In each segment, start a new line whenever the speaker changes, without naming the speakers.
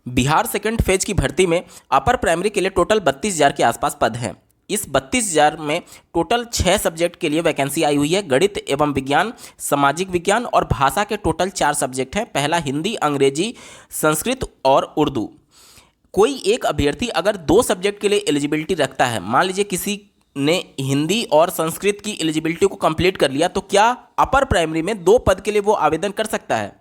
Bihar second phase की भर्ती में अपर प्राइमरी के लिए टोटल 32,000 के आसपास पद हैं। इस 32,000 में टोटल 6 सब्जेक्ट के लिए वैकेंसी आई हुई है। गणित एवं विज्ञान, सामाजिक विज्ञान और भाषा के टोटल 4 सब्जेक्ट हैं। पहला हिंदी, अंग्रेजी, संस्कृत और उर्दू। कोई एक अभ्यर्थी अगर 2 सब्जेक्ट के लिए एलिजिबिलिटी रखता है, मान लीजिए किसी ने हिंदी और संस्कृत की एलिजिबिलिटी को कंप्लीट कर लिया, तो क्या अपर प्राइमरी में 2 पद के लिए वो आवेदन कर सकता है?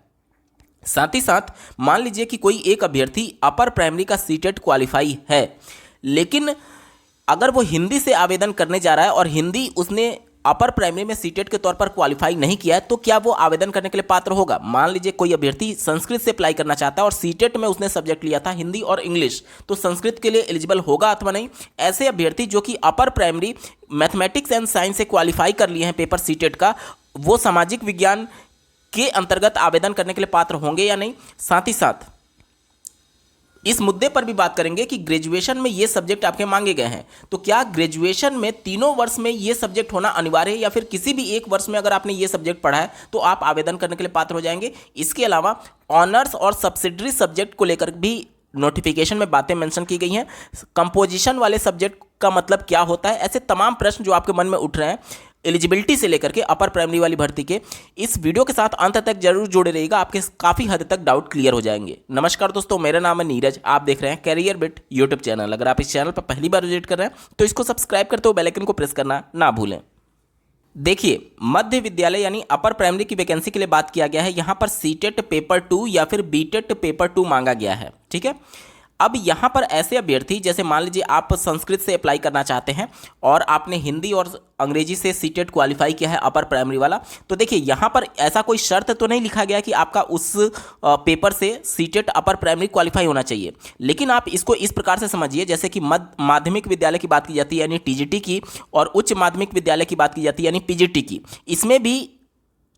साथ ही साथ मान लीजिए कि कोई एक अभ्यर्थी अपर प्राइमरी का सीटेट क्वालिफाई है, लेकिन अगर वो हिंदी से आवेदन करने जा रहा है और हिंदी उसने अपर प्राइमरी में सीटेट के तौर पर क्वालिफाई नहीं किया है, तो क्या वो आवेदन करने के लिए पात्र होगा? मान लीजिए कोई अभ्यर्थी संस्कृत से अप्लाई करना चाहता है और सीटेट में उसने सब्जेक्ट लिया था हिंदी और इंग्लिश, तो संस्कृत के लिए एलिजिबल होगा अथवा नहीं? ऐसे अभ्यर्थी जो कि upper primary mathematics and science से क्वालिफाई कर लिए हैं पेपर सीटेट का, वो सामाजिक विज्ञान के अंतर्गत आवेदन करने के लिए पात्र होंगे या नहीं? साथ ही साथ इस मुद्दे पर भी बात करेंगे कि ग्रेजुएशन में ये सब्जेक्ट आपके मांगे गए हैं, तो क्या ग्रेजुएशन में तीनों वर्ष में ये सब्जेक्ट होना अनिवार्य है या फिर किसी भी एक वर्ष में अगर आपने ये सब्जेक्ट पढ़ा है तो आप आवेदन करने के लिए पात्र हो जाएंगे? इसके अलावा ऑनर्स और सब्सिडरी सब्जेक्ट को लेकर भी नोटिफिकेशन में बातें मेंशन की गई हैं। कंपोजिशन वाले सब्जेक्ट का मतलब क्या होता है? ऐसे तमाम प्रश्न जो आपके मन में उठ रहे हैं एलिजिबिलिटी से लेकर के अपर प्राइमरी वाली भर्ती के, इस वीडियो के साथ अंत तक जरूर जुड़े रहिएगा, आपके काफ़ी हद तक डाउट क्लियर हो जाएंगे। नमस्कार दोस्तों, मेरा नाम है नीरज, आप देख रहे हैं कैरियर बिट यूट्यूब चैनल। अगर आप इस चैनल पर पहली बार विजिट कर रहे हैं तो इसको सब्सक्राइब करते हुए बेल आइकन को प्रेस करना ना भूलें। देखिए, मध्य विद्यालय यानी अपर प्राइमरी की वैकेंसी के लिए बात किया गया है। यहाँ पर सीटेट पेपर 2 या फिर बीटेट पेपर 2 मांगा गया है, ठीक है। अब यहाँ पर ऐसे अभ्यर्थी, जैसे मान लीजिए आप संस्कृत से अप्लाई करना चाहते हैं और आपने हिंदी और अंग्रेजी से सीटेट क्वालिफाई किया है अपर प्राइमरी वाला, तो देखिए यहाँ पर ऐसा कोई शर्त तो नहीं लिखा गया कि आपका उस पेपर से सीटेट अपर प्राइमरी क्वालिफाई होना चाहिए, लेकिन आप इसको इस प्रकार से समझिए जैसे कि माध्यमिक विद्यालय की बात की जाती है यानी टीजीटी की, और उच्च माध्यमिक विद्यालय की बात की जाती है यानी पीजीटी की। इसमें भी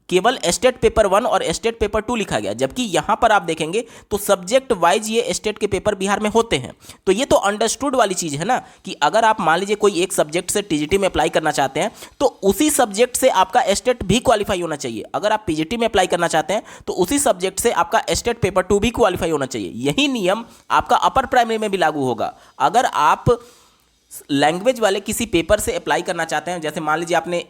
केवल स्टेट पेपर 1 और स्टेट पेपर 2 लिखा गया, जबकि यहाँ पर आप देखेंगे तो सब्जेक्ट वाइज ये स्टेट के पेपर बिहार में होते हैं। तो ये तो अंडरस्टूड वाली चीज़ है ना कि अगर आप मान लीजिए कोई एक सब्जेक्ट से टीजीटी में अप्लाई करना चाहते हैं तो उसी सब्जेक्ट से आपका स्टेट भी क्वालिफाई होना चाहिए। अगर आप पीजीटी में अप्लाई करना चाहते हैं तो उसी सब्जेक्ट से आपका स्टेट पेपर 2 भी क्वालिफाई होना चाहिए। यही नियम आपका अपर प्राइमरी में भी लागू होगा। अगर आप लैंग्वेज वाले किसी पेपर से अप्लाई करना चाहते हैं, जैसे मान लीजिए आपने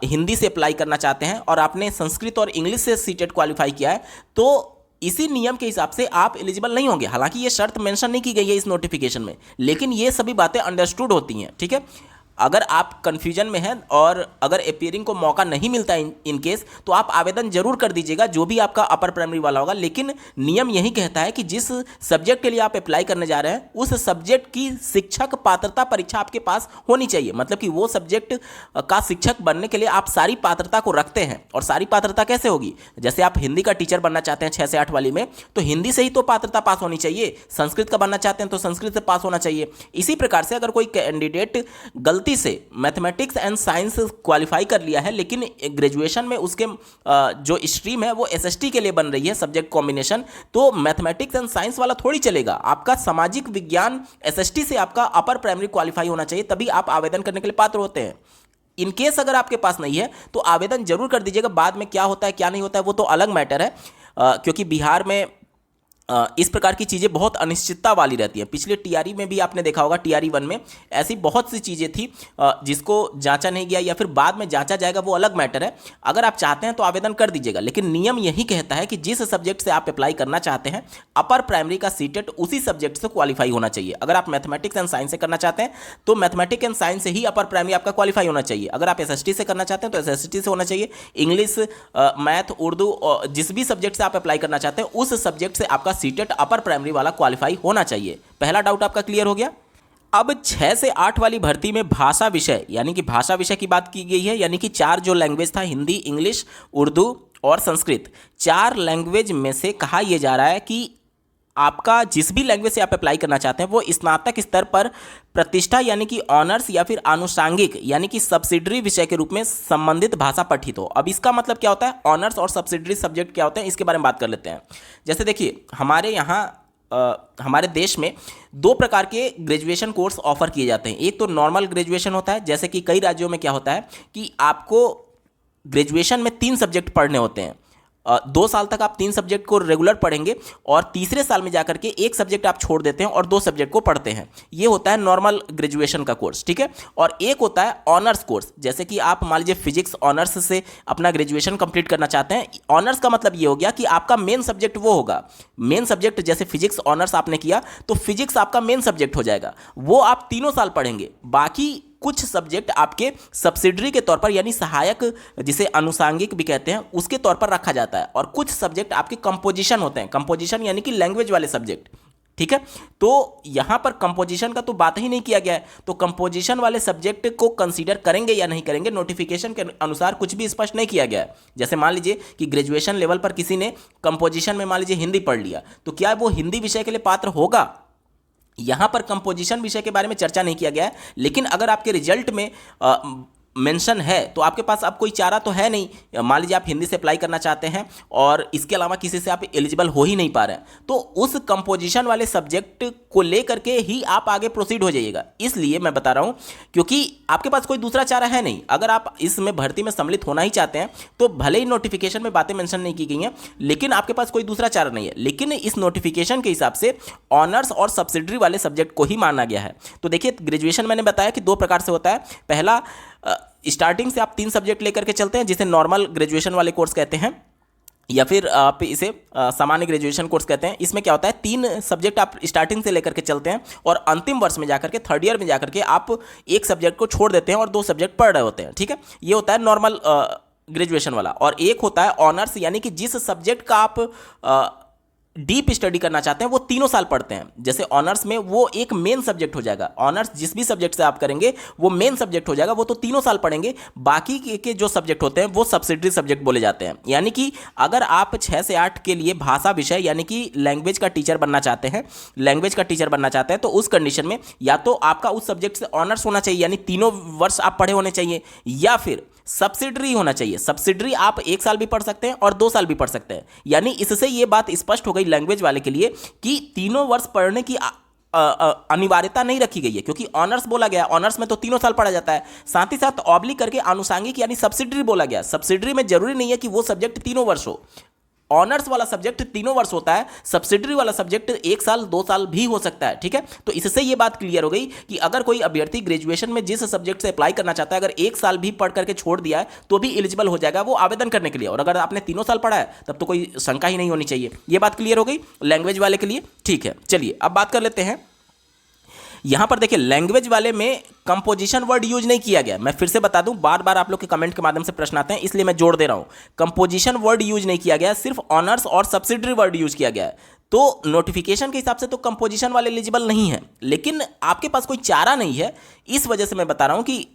हिंदी से अप्लाई करना चाहते हैं और आपने संस्कृत और इंग्लिश से सीटेट क्वालिफाई किया है, तो इसी नियम के हिसाब से आप एलिजिबल नहीं होंगे। हालांकि ये शर्त मेंशन नहीं की गई है इस नोटिफिकेशन में, लेकिन ये सभी बातें अंडरस्टूड होती हैं, ठीक है। अगर आप कंफ्यूजन में हैं और अगर अपीयरिंग को मौका नहीं मिलता इन केस, तो आप आवेदन जरूर कर दीजिएगा जो भी आपका अपर प्राइमरी वाला होगा। लेकिन नियम यही कहता है कि जिस सब्जेक्ट के लिए आप अप्लाई करने जा रहे हैं उस सब्जेक्ट की शिक्षक पात्रता परीक्षा आपके पास होनी चाहिए। मतलब कि वो सब्जेक्ट का शिक्षक बनने के लिए आप सारी पात्रता को रखते हैं। और सारी पात्रता कैसे होगी? जैसे आप हिंदी का टीचर बनना चाहते हैं 6 से 8 वाली में, तो हिंदी से ही तो पात्रता पास होनी चाहिए। संस्कृत का बनना चाहते हैं तो संस्कृत से पास होना चाहिए। इसी प्रकार से अगर कोई कैंडिडेट गलती से मैथमेटिक्स एंड साइंस क्वालिफाई कर लिया है, लेकिन ग्रेजुएशन में उसके जो स्ट्रीम है वो एसएसटी के लिए बन रही है सब्जेक्ट कॉम्बिनेशन, तो मैथमेटिक्स एंड साइंस वाला थोड़ी चलेगा। आपका सामाजिक विज्ञान एसएसटी से आपका अपर प्राइमरी क्वालिफाई होना चाहिए, तभी आप आवेदन करने के लिए पात्र होते हैं। इन केस अगर आपके पास नहीं है तो आवेदन जरूर कर दीजिएगा। बाद में क्या होता है क्या नहीं होता है वो तो अलग मैटर है, क्योंकि बिहार में इस प्रकार की चीज़ें बहुत अनिश्चितता वाली रहती है। पिछले टीआरई में भी आपने देखा होगा, टीआरई 1 में ऐसी बहुत सी चीज़ें थी जिसको जांचा नहीं गया या फिर बाद में जांचा जाएगा, वो अलग मैटर है। अगर आप चाहते हैं तो आवेदन कर दीजिएगा, लेकिन नियम यही कहता है कि जिस सब्जेक्ट से आप अप्लाई करना चाहते हैं अपर प्राइमरी का सीटेट उसी सब्जेक्ट से क्वालिफाई होना चाहिए। अगर आप मैथमेटिक्स एंड साइंस से करना चाहते हैं तो मैथमेटिक्स एंड साइंस से ही अपर प्राइमरी आपका क्वालिफाई होना चाहिए। अगर आप एसएसटी से करना चाहते हैं तो एसएसटी से होना चाहिए। इंग्लिश, मैथ, उर्दू, जिस भी सब्जेक्ट से आप अप्लाई करना चाहते हैं उस सब्जेक्ट से आपका सीटेट अपर प्राइमरी वाला क्वालिफाई होना चाहिए। पहला डाउट आपका क्लियर हो गया। अब 6 से 8 वाली भर्ती में भाषा विषय यानी कि भाषा विषय की बात की गई है, यानी कि 4 जो लैंग्वेज था, हिंदी, इंग्लिश, उर्दू और संस्कृत, 4 लैंग्वेज में से कहा यह जा रहा है कि आपका जिस भी लैंग्वेज से आप अप्लाई करना चाहते हैं वो स्नातक स्तर पर प्रतिष्ठा यानी कि ऑनर्स या फिर आनुषांगिक यानी कि सब्सिडरी विषय के रूप में संबंधित भाषा पठित हो। अब इसका मतलब क्या होता है, ऑनर्स और सब्सिडरी सब्जेक्ट क्या होते हैं, इसके बारे में बात कर लेते हैं। जैसे देखिए, हमारे यहाँ हमारे देश में 2 प्रकार के ग्रेजुएशन कोर्स ऑफर किए जाते हैं। एक तो नॉर्मल ग्रेजुएशन होता है, जैसे कि कई राज्यों में क्या होता है कि आपको ग्रेजुएशन में 3 सब्जेक्ट पढ़ने होते हैं। 2 साल तक आप 3 सब्जेक्ट को रेगुलर पढ़ेंगे और तीसरे साल में जाकर के एक सब्जेक्ट आप छोड़ देते हैं और 2 सब्जेक्ट को पढ़ते हैं। ये होता है नॉर्मल ग्रेजुएशन का कोर्स, ठीक है। और एक होता है ऑनर्स कोर्स, जैसे कि आप मान लीजिए फिजिक्स ऑनर्स से अपना ग्रेजुएशन कंप्लीट करना चाहते हैं। ऑनर्स का मतलब ये हो गया कि आपका मेन सब्जेक्ट वो होगा, मेन सब्जेक्ट जैसे फिजिक्स ऑनर्स आपने किया तो फिजिक्स आपका मेन सब्जेक्ट हो जाएगा, वो आप 3 साल पढ़ेंगे। बाकी कुछ सब्जेक्ट आपके सब्सिडरी के तौर पर यानी सहायक, जिसे अनुषांगिक भी कहते हैं, उसके तौर पर रखा जाता है। और कुछ सब्जेक्ट आपके कंपोजिशन होते हैं, कंपोजिशन यानी कि लैंग्वेज वाले सब्जेक्ट, ठीक है। तो यहां पर कंपोजिशन का तो बात ही नहीं किया गया है, तो कंपोजिशन वाले सब्जेक्ट को कंसीडर करेंगे या नहीं करेंगे, नोटिफिकेशन के अनुसार कुछ भी स्पष्ट नहीं किया गया है। जैसे मान लीजिए कि ग्रेजुएशन लेवल पर किसी ने कंपोजिशन में मान लीजिए हिंदी पढ़ लिया, तो क्या वो हिंदी विषय के लिए पात्र होगा? यहां पर कंपोजिशन विषय के बारे में चर्चा नहीं किया गया है। लेकिन अगर आपके रिजल्ट में मेंशन है तो आपके पास अब कोई चारा तो है नहीं। मान लीजिए आप हिंदी से अप्लाई करना चाहते हैं और इसके अलावा किसी से आप एलिजिबल हो ही नहीं पा रहे हैं, तो उस कंपोजिशन वाले सब्जेक्ट को लेकर के ही आप आगे प्रोसीड हो जाइएगा। इसलिए मैं बता रहा हूं क्योंकि आपके पास कोई दूसरा चारा है नहीं। अगर आप इसमें भर्ती में सम्मिलित होना ही चाहते हैं तो भले ही नोटिफिकेशन में बातें मेंशन नहीं की गई हैं, लेकिन आपके पास कोई दूसरा चारा नहीं है। लेकिन इस नोटिफिकेशन के हिसाब से ऑनर्स और सब्सिडरी वाले सब्जेक्ट को ही माना गया है। तो देखिए, ग्रेजुएशन मैंने बताया कि 2 प्रकार से होता है। पहला, स्टार्टिंग से आप 3 सब्जेक्ट लेकर के चलते हैं जिसे नॉर्मल ग्रेजुएशन वाले कोर्स कहते हैं, या फिर आप इसे सामान्य ग्रेजुएशन कोर्स कहते हैं। इसमें क्या होता है, 3 सब्जेक्ट आप स्टार्टिंग से लेकर के चलते हैं और अंतिम वर्ष में जाकर के, 3rd ईयर में जाकर के आप एक सब्जेक्ट को छोड़ देते हैं और 2 सब्जेक्ट पढ़ रहे होते हैं, ठीक है। ये होता है नॉर्मल ग्रेजुएशन वाला। और एक होता है ऑनर्स, यानी कि जिस सब्जेक्ट का आप डीप स्टडी करना चाहते हैं वो 3 साल पढ़ते हैं। जैसे ऑनर्स में वो एक मेन सब्जेक्ट हो जाएगा, ऑनर्स जिस भी सब्जेक्ट से आप करेंगे वो मेन सब्जेक्ट हो जाएगा, वो तो 3 साल पढ़ेंगे। बाकी के जो सब्जेक्ट होते हैं वो सब्सिडरी सब्जेक्ट बोले जाते हैं। यानी कि अगर आप 6 से 8 के लिए भाषा विषय यानी कि लैंग्वेज का टीचर बनना चाहते हैं, तो उस कंडीशन में या तो आपका उस सब्जेक्ट से ऑनर्स होना चाहिए, यानी 3 वर्ष आप पढ़े होने चाहिए, या फिर सब्सिडरी होना चाहिए। सब्सिडरी आप 1 साल भी पढ़ सकते हैं और 2 साल भी पढ़ सकते हैं। यानी इससे ये बात स्पष्ट हो गई लैंग्वेज वाले के लिए कि 3 वर्ष पढ़ने की अनिवार्यता नहीं रखी गई है, क्योंकि ऑनर्स बोला गया, ऑनर्स में तो 3 साल पढ़ा जाता है। साथ ही साथ ऑब्लिक करके आनुषांगिक यानी सब्सिडरी बोला गया। सब्सिडरी में जरूरी नहीं है कि वो सब्जेक्ट 3 वर्ष हो। ऑनर्स वाला सब्जेक्ट 3 वर्ष होता है, सब्सिडरी वाला सब्जेक्ट 1 साल 2 साल भी हो सकता है, ठीक है। तो इससे ये बात क्लियर हो गई कि अगर कोई अभ्यर्थी ग्रेजुएशन में जिस सब्जेक्ट से अप्लाई करना चाहता है, अगर 1 साल भी पढ़ करके छोड़ दिया है तो भी एलिजिबल हो जाएगा वो आवेदन करने के लिए। और अगर आपने 3 साल पढ़ा है तब तो कोई शंका ही नहीं होनी चाहिए। ये बात क्लियर हो गई लैंग्वेज वाले के लिए, ठीक है। चलिए अब बात कर लेते हैं। यहां पर देखिए, लैंग्वेज वाले में कंपोजिशन वर्ड यूज नहीं किया गया। मैं फिर से बता दूं, बार बार आप लोग के कमेंट के माध्यम से प्रश्न आते हैं, इसलिए मैं जोड़ दे रहा हूं। कंपोजिशन वर्ड यूज नहीं किया गया, सिर्फ ऑनर्स और सब्सिडरी वर्ड यूज किया गया है। तो नोटिफिकेशन के हिसाब से तो कंपोजिशन वाले एलिजिबल नहीं है, लेकिन आपके पास कोई चारा नहीं है। इस वजह से मैं बता रहा हूं कि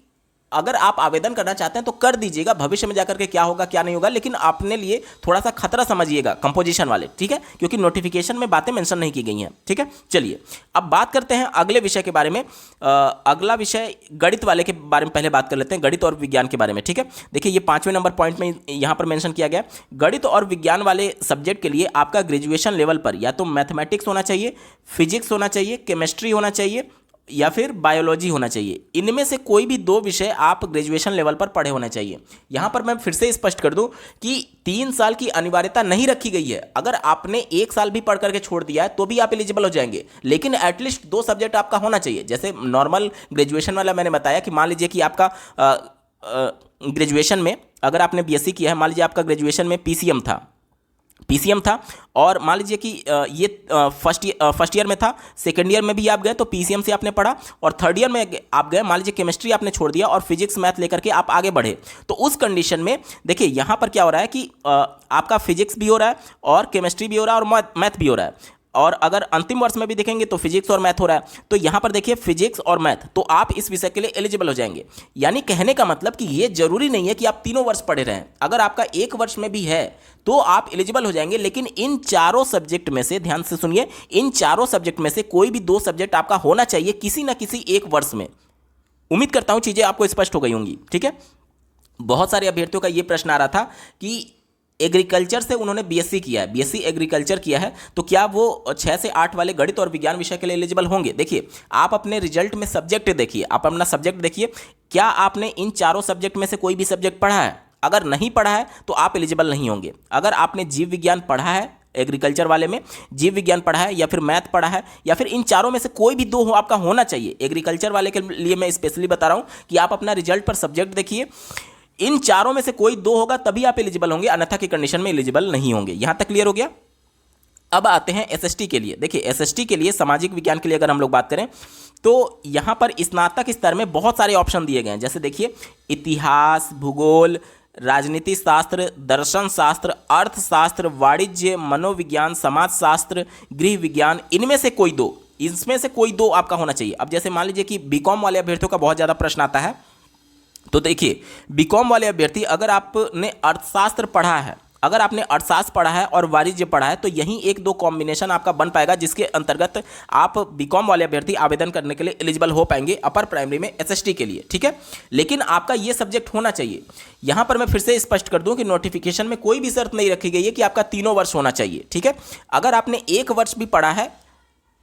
अगर आप आवेदन करना चाहते हैं तो कर दीजिएगा, भविष्य में जाकर के क्या होगा क्या नहीं होगा, लेकिन अपने लिए थोड़ा सा खतरा समझिएगा कंपोजिशन वाले, ठीक है, क्योंकि नोटिफिकेशन में बातें मेंशन नहीं की गई हैं, ठीक है। चलिए अब बात करते हैं अगले विषय के बारे में। अगला विषय गणित वाले के बारे में पहले बात कर लेते हैं, गणित और विज्ञान के बारे में, ठीक है। देखिए, ये 5वें नंबर पॉइंट में यहाँ पर मेंशन किया गया, गणित और विज्ञान वाले सब्जेक्ट के लिए आपका ग्रेजुएशन लेवल पर या तो मैथमेटिक्स होना चाहिए, फिजिक्स होना चाहिए, केमिस्ट्री होना चाहिए या फिर बायोलॉजी होना चाहिए। इनमें से कोई भी 2 विषय आप ग्रेजुएशन लेवल पर पढ़े होने चाहिए। यहां पर मैं फिर से स्पष्ट कर दूं कि 3 साल की अनिवार्यता नहीं रखी गई है। अगर आपने 1 साल भी पढ़ करके छोड़ दिया है तो भी आप एलिजिबल हो जाएंगे, लेकिन एटलीस्ट 2 सब्जेक्ट आपका होना चाहिए। जैसे नॉर्मल ग्रेजुएशन वाला मैंने बताया कि मान लीजिए कि आपका ग्रेजुएशन में अगर आपने बीएससी किया है, मान लीजिए आपका ग्रेजुएशन में पीसीएम था और मान लीजिए कि ये फर्स्ट ईयर में था, सेकंड ईयर में भी आप गए तो पीसीएम से आपने पढ़ा, और 3rd ईयर में आप गए, मान लीजिए केमिस्ट्री आपने छोड़ दिया और फिजिक्स मैथ लेकर के आप आगे बढ़े, तो उस कंडीशन में देखिए यहाँ पर क्या हो रहा है कि आपका फिजिक्स भी हो रहा है और केमिस्ट्री भी हो रहा है और मैथ भी हो रहा है। और अगर अंतिम वर्ष में भी देखेंगे तो फिजिक्स और मैथ हो रहा है, तो यहां पर देखिए फिजिक्स और मैथ, तो आप इस विषय के लिए एलिजिबल हो जाएंगे। यानी कहने का मतलब कि ये जरूरी नहीं है कि आप 3 वर्ष पढ़े रहें, अगर आपका 1 वर्ष में भी है तो आप एलिजिबल हो जाएंगे। लेकिन इन 4 सब्जेक्ट में से, ध्यान से सुनिए, इन 4 सब्जेक्ट में से कोई भी 2 सब्जेक्ट आपका होना चाहिए किसी ना किसी 1 वर्ष में। उम्मीद करता हूं चीजें आपको स्पष्ट हो गई होंगी, ठीक है। बहुत सारे अभ्यर्थियों का यह प्रश्न आ रहा था कि एग्रीकल्चर से उन्होंने बीएससी किया है, बीएससी एग्रीकल्चर किया है, तो क्या वो 6 से 8 वाले गणित और विज्ञान विषय के लिए एलिजिबल होंगे। देखिए, आप अपने रिजल्ट में सब्जेक्ट देखिए, आप अपना सब्जेक्ट देखिए, क्या आपने इन 4 सब्जेक्ट में से कोई भी सब्जेक्ट पढ़ा है। अगर नहीं पढ़ा है तो आप एलिजिबल नहीं होंगे। अगर आपने जीव विज्ञान पढ़ा है, एग्रीकल्चर वाले में जीव विज्ञान पढ़ा है या फिर मैथ पढ़ा है या फिर इन चारों में से कोई भी दो हो आपका होना चाहिए। एग्रीकल्चर वाले के लिए मैं स्पेशली बता रहा हूं कि आप अपना रिजल्ट पर सब्जेक्ट देखिए, इन चारों में से कोई दो होगा तभी आप एलिजिबल होंगे, अन्यथा की कंडीशन में एलिजिबल नहीं होंगे। यहां तक क्लियर हो गया। अब आते हैं एसएसटी के लिए। देखिए एसएसटी के लिए, सामाजिक विज्ञान के लिए अगर हम लोग बात करें तो यहां पर स्नातक स्तर में बहुत सारे ऑप्शन दिए गए हैं। जैसे देखिए इतिहास, भूगोल, राजनीति शास्त्र, दर्शन शास्त्र, अर्थशास्त्र, वाणिज्य, मनोविज्ञान, समाजशास्त्र, गृह विज्ञान, इनमें से कोई दो, इसमें से कोई दो आपका होना चाहिए। अब जैसे मान लीजिए कि बीकॉम वाले अभ्यर्थियों का बहुत ज़्यादा प्रश्न आता है, तो देखिए बीकॉम वाले अभ्यर्थी अगर आपने अर्थशास्त्र पढ़ा है, अगर आपने अर्थशास्त्र पढ़ा है और वाणिज्य पढ़ा है तो यही एक दो कॉम्बिनेशन आपका बन पाएगा जिसके अंतर्गत आप बीकॉम वाले अभ्यर्थी आवेदन करने के लिए एलिजिबल हो पाएंगे अपर प्राइमरी में एसएसटी के लिए, ठीक है। लेकिन आपका ये सब्जेक्ट होना चाहिए। यहां पर मैं फिर से स्पष्ट कर दूं कि नोटिफिकेशन में कोई भी शर्त नहीं रखी गई है कि आपका 3 वर्ष होना चाहिए, ठीक है। अगर आपने 1 वर्ष भी पढ़ा है,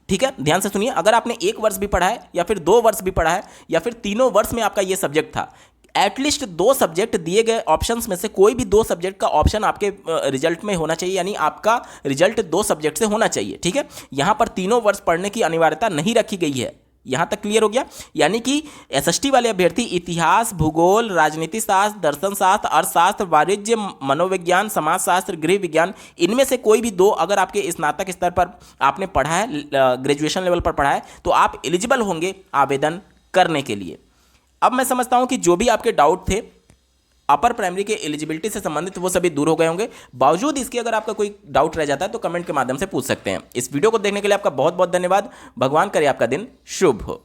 ठीक है, ध्यान से सुनिए, अगर आपने 1 वर्ष भी पढ़ा है या फिर 2 वर्ष भी पढ़ा है या फिर 3 वर्ष में आपका ये सब्जेक्ट था, एटलीस्ट 2 सब्जेक्ट दिए गए ऑप्शंस में से कोई भी 2 सब्जेक्ट का ऑप्शन आपके रिजल्ट में होना चाहिए, यानी आपका रिजल्ट 2 सब्जेक्ट से होना चाहिए, ठीक है। यहां पर 3 वर्ष पढ़ने की अनिवार्यता नहीं रखी गई है। यहां तक क्लियर हो गया। यानी कि एसएसटी वाले अभ्यर्थी इतिहास, भूगोल, राजनीति शास्त्र, दर्शन शास्त्र, अर्थशास्त्र, वाणिज्य, मनोविज्ञान, समाजशास्त्र, गृह विज्ञान, इनमें से कोई भी 2 अगर आपके स्नातक स्तर पर आपने पढ़ा है, ग्रेजुएशन लेवल पर पढ़ा है, तो आप एलिजिबल होंगे आवेदन करने के लिए। अब मैं समझता हूं कि जो भी आपके डाउट थे अपर प्राइमरी के एलिजिबिलिटी से संबंधित वो सभी दूर हो गए होंगे। बावजूद इसके अगर आपका कोई डाउट रह जाता है तो कमेंट के माध्यम से पूछ सकते हैं। इस वीडियो को देखने के लिए आपका बहुत बहुत धन्यवाद। भगवान करे आपका दिन शुभ हो।